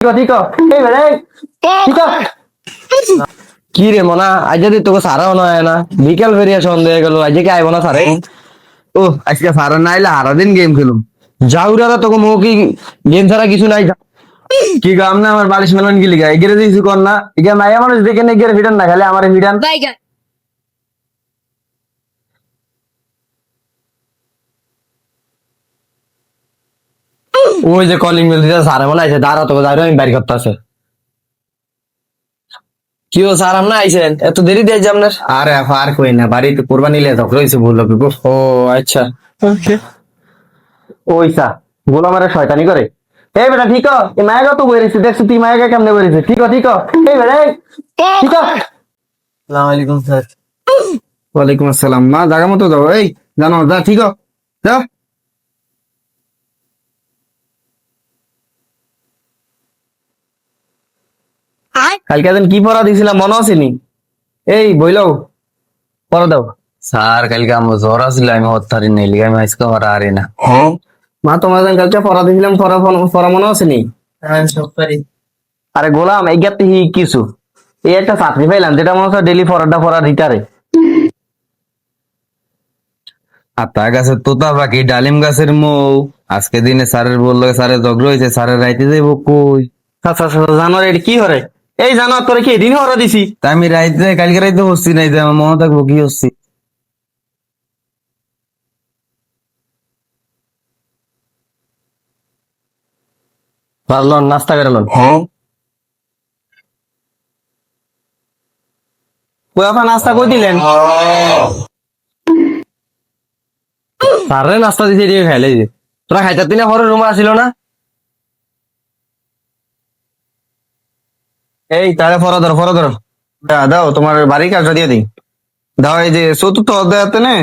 ঠিক এই বেড়ে ঠিক কি রে মনা আজ যদি তোকে সারাও নয় না বিকেল ফেরিয়া সন্ধ্যা হয়ে গেল আজ কি আইব না সারে ও আজকে সারা না আইলে সারাদিন গেম খেলুম। যাউরা তোকে মো কি গেম ছাড়া কিছু নাই কি কাম না আমার বালিশ মেলন কি লিখা এগিয়ে দিয়েছি কর না এগিয়ে মাইয়া মানুষ দেখে নে গিয়ে ফিডান না খালি আমার ফিডান ওই যে কলিং বেল দিতে সারে মনে আছে দাঁড়া তোকে দাঁড়া আমি বাইর করতে আছে কি ও স্যার আপনি আইছেন এত দেরি দিয়ে আপনার আরে আর কই না বাড়িতে কোরবানি লে ধক রইছে ভুল হবে গো। ও আচ্ছা ওইসা গোলামারে শয়তানি করে এই বেটা ঠিক এই মায়াগা তো বইরেছে দেখছো তুই মায়াগা কেমনে বইরেছে ঠিক এই বেটা ঠিক আসসালামু আলাইকুম স্যার। ওয়ালাইকুম আসসালাম। না জায়গা মতো যাও এই জানো যা ঠিক যাও। কালকে দিন কি পড়া দিছিলাম মনে আছে নি এই বইলাও পড়া দাও স্যার কালকে আমার জ্বর আসছিল আমি হত্যারি নেই লিগে আমি আজকে আর আরে না। মা তোমার কালকে পড়া দিছিলাম পড়া মনে আছে নি আরে গোলাম এই গাতে হি কিছু এই একটা চাকরি পাইলাম যেটা মনে হচ্ছে ডেলি পড়া দিতারে আতা গাছের তোতা পাখি ডালিম গাছের মৌ আজকে দিনে স্যারের বললো স্যারের ঝগড়া হয়েছে স্যারের রাইতে যাইবো কই। আচ্ছা জানোয়ার এটা কি হরে এই জানোয়ার তোরে কি এদিন হরা দিছি তা আমি রাইতে কালকে রাইতে হচ্ছি নাই যে আমার মনে থাকবো কি হচ্ছি। পারলন নাস্তা করলন আপা নাস্তা কই দিলেন সারে নাস্তা দিছে দিয়ে খাইলে যে তোরা খাইতে দিনে হরে রুমে আসিল না এই তাহলে ফরা ধরো দাও তোমার বাড়ির কাজটা দিয়ে দিই দাও এই যে চতুর্থ অধ্যায়তে না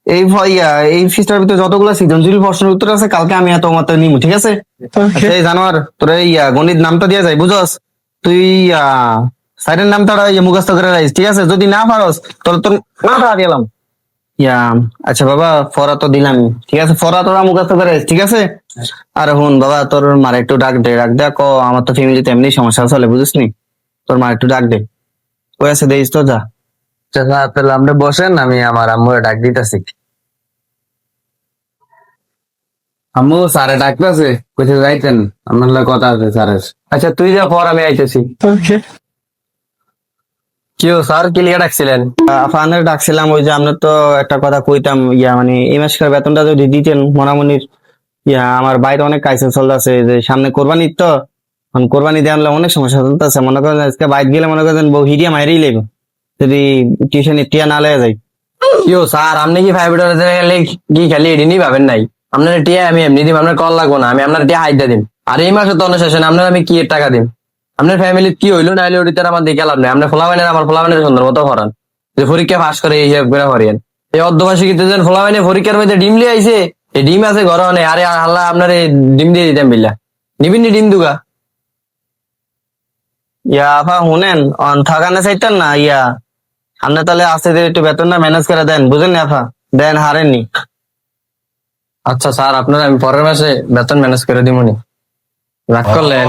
এই এই ফিস্টার ভিতরে যতগুলো সৃজনশীল প্রশ্নের উত্তর আছে কালকে আমি এত মত নিমু ঠিক আছে এই জানোয়ার তোর এই গণিত নামটা দিয়ে যায় বুঝস তুই সাইডের নামটা মুখস্থ করে রাখিস ঠিক আছে যদি না পারস তোর তোর নামটা দিলাম আচ্ছা বাবা ফরা তো দিলাম ঠিক আছে ফরা তোরা মুখস্থ করে রাখিস ঠিক আছে আর হুন বাবা তোর মার একটু ডাক দে আমার তো ফ্যামিলিতে এমনি সমস্যা চলে বুঝিস নি তোর মা একটু ডাক দে ওই আছে দেখিস তো যা তাহলে আপনি বসেন আমি আমার আম্মুরে ডাক দিতেছি। আম্মু স্যারে ডাকতেছে কোথায় যাইতেন আপনার লগে কথা আছে স্যারের। আচ্ছা তুই যা পর আমি আইতেছি কেউ স্যার কি লিখে ডাকছিলেন আপনার ডাকছিলাম ওই যে আপনার তো একটা কথা কইতাম মানে এই মাসের বেতনটা যদি দিতেন মনামনির আমার বাইরে অনেক কাজ চলতেছে যে সামনে কোরবানি তো কোরবানি দিয়ে আনলে অনেক সমস্যা চলতেছে মনে করেন আজকে বাইক গেলে মনে করেন বউ হিরিয়া মাইরেই লেগে যদি টিউশনে টিয়া না লেগে যায় কেউ স্যার আপনি কি ফাইভ কি খালি এডিনি পাবেন নাই আপনার টিয়া আমি এমনি দিম আপনার কল লাগবো না আমি আপনার টিয়া হাইটা দিন আর এই মাসে তো অনুশাসন আপনার আমি কি টাকা দিন আপনার ফ্যামিলি কি হইলো না হইলো ওটা আমার দেখে লাভ নেই আপনার ফোলাবাইনের আমার ফোলাবাইনের সুন্দর মতো করান যে পরীক্ষা পাস করে এই হিসাব করে করিয়েন এই অর্ধবাসী কিন্তু ফোলাবাইনে পরীক্ষার মধ্যে ডিম লিয়ে আইছে এই ডিম আছে ঘরে অনেক আরে আল্লাহ আপনার এই ডিম দিয়ে দিতাম বিল্লা নিবিন ডিম দুগা আপা শুনেন থাকানে চাইতেন না আপনি তাহলে আসতে একটু বেতনটা ম্যানেজ করে দেন বুঝেন না আপা দেন হারেননি আচ্ছা স্যার আপনার আমি পরের মাসে বেতন ম্যানেজ করে দিবনি রাগ করলেন